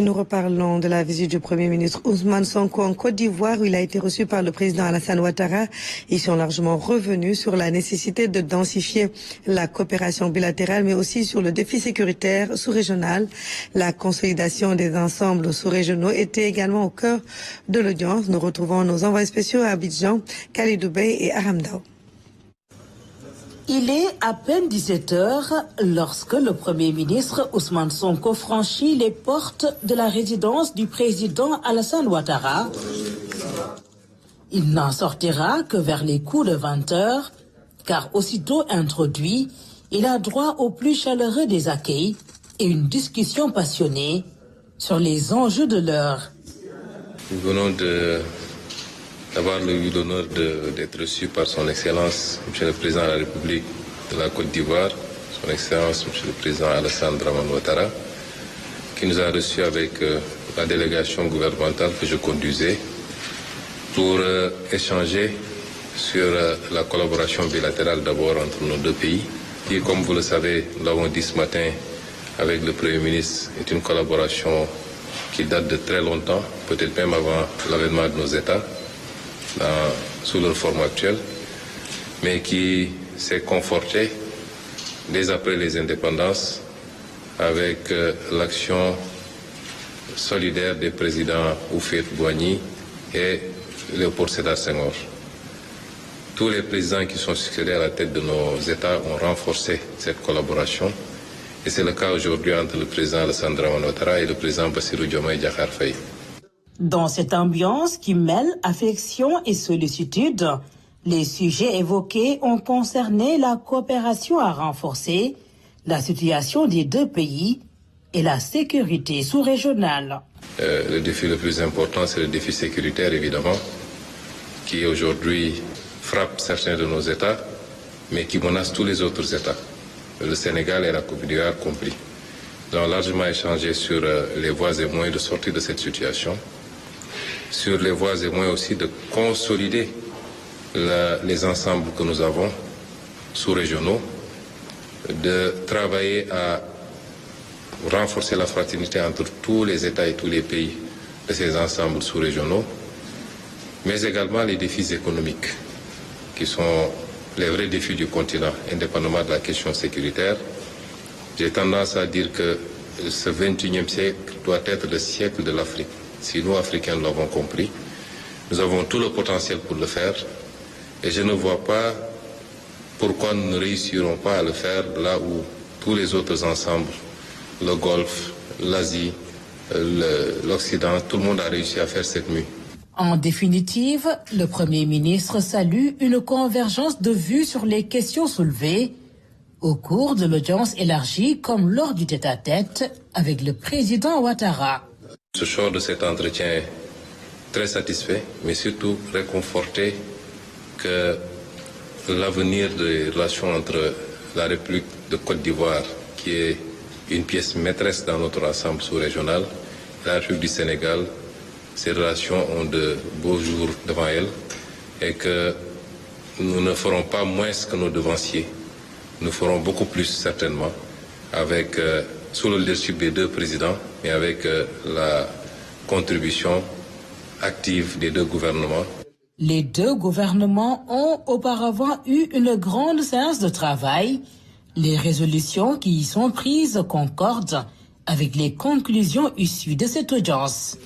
Nous reparlons de la visite du Premier ministre Ousmane Sonko en Côte d'Ivoire où il a été reçu par le président Alassane Ouattara. Ils sont largement revenus sur la nécessité de densifier la coopération bilatérale mais aussi sur le défi sécuritaire sous-régional. La consolidation des ensembles sous-régionaux était également au cœur de l'audience. Nous retrouvons nos envoyés spéciaux à Abidjan, Khalidou Bey et Aramdao. Il est à peine 17h lorsque le Premier ministre Ousmane Sonko franchit les portes de la résidence du président Alassane Ouattara. Il n'en sortira que vers les coups de 20h, car aussitôt introduit, il a droit au plus chaleureux des accueils et une discussion passionnée sur les enjeux de l'heure. Nous venons d'avoir eu l'honneur d'être reçu par son Excellence, M. le Président de la République de la Côte d'Ivoire, son Excellence, M. le Président Alassane Ouattara, qui nous a reçus avec la délégation gouvernementale que je conduisais pour échanger sur la collaboration bilatérale d'abord entre nos deux pays, qui, comme vous le savez, nous l'avons dit ce matin avec le Premier ministre, est une collaboration qui date de très longtemps, peut-être même avant l'avènement de nos États, sous leur forme actuelle, mais qui s'est confortée dès après les indépendances avec l'action solidaire des présidents Houphouët-Boigny et Léopold Sédar Senghor. Tous les présidents qui sont succédés à la tête de nos États ont renforcé cette collaboration et c'est le cas aujourd'hui entre le président Alassane Ouattara et le président Bassirou Diomaye Diakhar Faye. Dans cette ambiance qui mêle affection et sollicitude, les sujets évoqués ont concerné la coopération à renforcer, la situation des deux pays et la sécurité sous-régionale. Le défi le plus important, c'est le défi sécuritaire, évidemment, qui aujourd'hui frappe certains de nos États, mais qui menace tous les autres États, le Sénégal et la Côte d'Ivoire compris. Nous avons largement échangé sur les voies et moyens de sortir de cette situation, sur les voies et moyens aussi de consolider les ensembles que nous avons sous-régionaux, de travailler à renforcer la fraternité entre tous les États et tous les pays de ces ensembles sous-régionaux, mais également les défis économiques, qui sont les vrais défis du continent, indépendamment de la question sécuritaire. J'ai tendance à dire que ce 21e siècle doit être le siècle de l'Afrique. Si nous, Africains, l'avons compris, nous avons tout le potentiel pour le faire et je ne vois pas pourquoi nous ne réussirons pas à le faire là où tous les autres ensembles, le Golfe, l'Asie, l'Occident, tout le monde a réussi à faire cette mue. En définitive, le Premier ministre salue une convergence de vues sur les questions soulevées au cours de l'audience élargie comme lors du tête-à-tête avec le président Ouattara. Je sors de cet entretien très satisfait, mais surtout réconforté que l'avenir des relations entre la République de Côte d'Ivoire, qui est une pièce maîtresse dans notre ensemble sous-régional, et la République du Sénégal, ces relations ont de beaux jours devant elles et que nous ne ferons pas moins que nos devanciers. Nous ferons beaucoup plus certainement avec sous le leadership des deux présidents, mais avec la contribution active des deux gouvernements. Les deux gouvernements ont auparavant eu une grande séance de travail. Les résolutions qui y sont prises concordent avec les conclusions issues de cette audience.